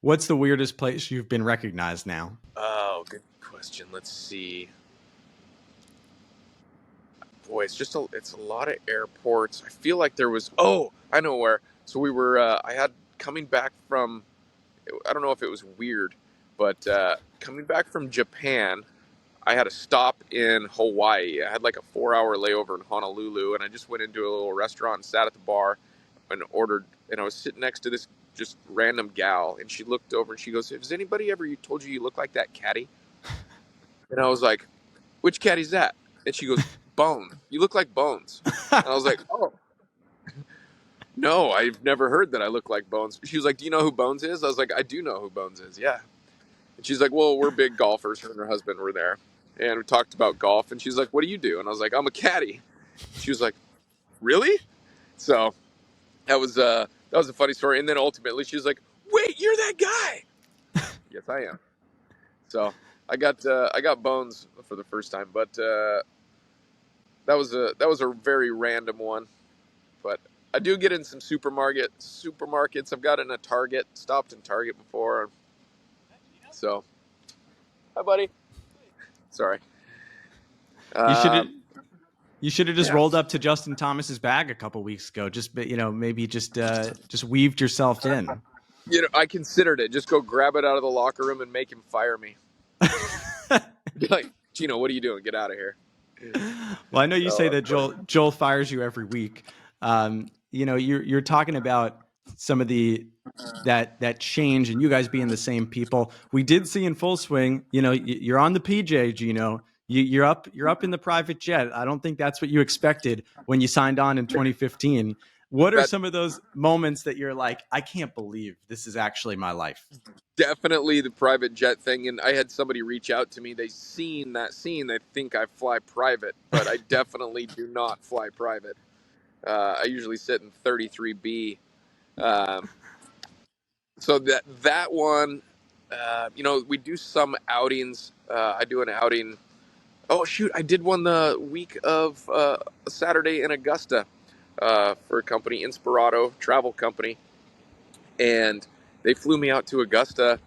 What's the weirdest place you've been recognized now? Oh, good question. Let's see. Boy, it's a lot of airports. I feel like there was. Oh, I know where. So we were. I had coming back from. I don't know if it was weird, but coming back from Japan, I had a stop in Hawaii. I had like a 4 hour layover in Honolulu, and I just went into a little restaurant and sat at the bar and ordered. And I was sitting next to this just random gal, and she looked over and she goes, "Has anybody ever told you you look like that Caddie?" And I was like, "Which Caddie's that?" And she goes, "Bone. You look like Bones." And I was like, "Oh, no, I've never heard that I look like Bones." She was like, "Do you know who Bones is?" I was like, "I do know who Bones is, yeah." And she's like, "Well, we're big golfers." Her and her husband were there. And we talked about golf. And she's like, "What do you do?" And I was like, "I'm a caddy." She was like, "Really?" So that was a funny story. And then ultimately she was like, "Wait, you're that guy." Yes, I am. So I got Bones for the first time, but that was a very random one. But I do get in some supermarkets. I've got in a Target, stopped in Target before. So, hi, buddy. Sorry. You should have Um, you should have just yeah. rolled up to Justin Thomas's bag a couple weeks ago. Just maybe just weaved yourself in. I considered it. Just go grab it out of the locker room and make him fire me. Be like, Geno, what are you doing? Get out of here. Well, I know you say So, that Joel fires you every week. You're talking about some of that change and you guys being the same people. We did see in full swing. You're on the PJ, Geno. You're up in the private jet. I don't think that's what you expected when you signed on in 2015. What are that some of those moments that you're like, I can't believe this is actually my life? definitely the private jet thing. And I had somebody reach out to me. They seen that scene. They think I fly private, but I definitely do not fly private. I usually sit in 33B. Um, so that one, we do some outings. I do an outing. Oh shoot, I did one the week of Saturday in Augusta for a company, Inspirato Travel Company, and they flew me out to Augusta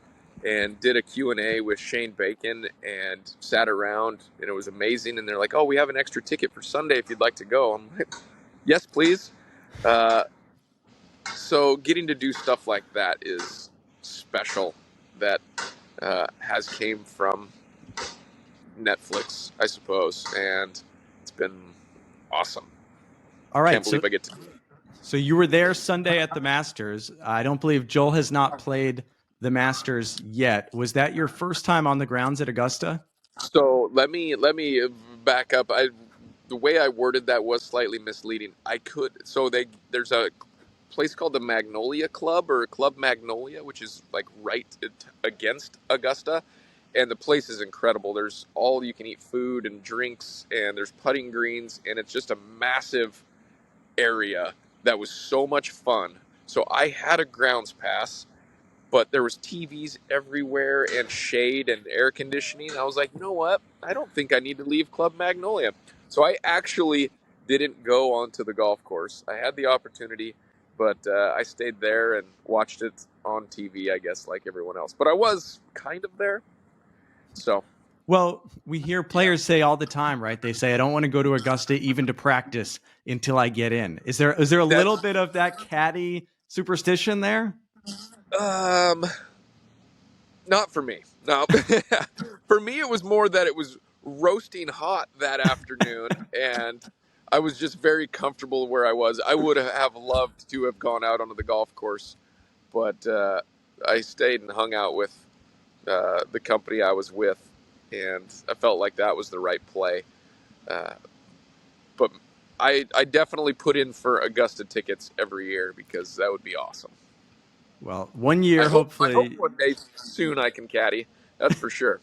and did a Q&A with Shane Bacon and sat around, and it was amazing. And they're like, "Oh, we have an extra ticket for Sunday if you'd like to go." I'm like, "Yes, please." Uh, so getting to do stuff like that is special. That has came from Netflix, I suppose, and it's been awesome. All Can't right, believe I get to. so you were there Sunday at the Masters. I don't believe Joel has not played the Masters yet. Was that your first time on the grounds at Augusta? So let me back up. The way I worded that was slightly misleading. There's a place called the Magnolia Club or Club Magnolia, which is like against Augusta, and the place is incredible. There's all you can eat food and drinks, and there's putting greens, and it's just a massive area that was so much fun. So I had a grounds pass, but there was TVs everywhere and shade and air conditioning. I was like, you know what? I don't think I need to leave Club Magnolia. So I actually didn't go onto the golf course. I had the opportunity, but I stayed there and watched it on TV, I guess, like everyone else. But I was kind of there. So, Well, we hear players say all the time, right? They say, I don't want to go to Augusta even to practice until I get in. Is there a little that's bit of that caddy superstition there? um not for me. No. For me it was more that it was roasting hot that afternoon, and I was just very comfortable where I was. I would have loved to have gone out onto the golf course, but I stayed and hung out with the company I was with, and I felt like that was the right play. Uh, but I definitely put in for Augusta tickets every year because that would be awesome. Well, one year, I hope hopefully. one day soon I can caddy. That's for sure.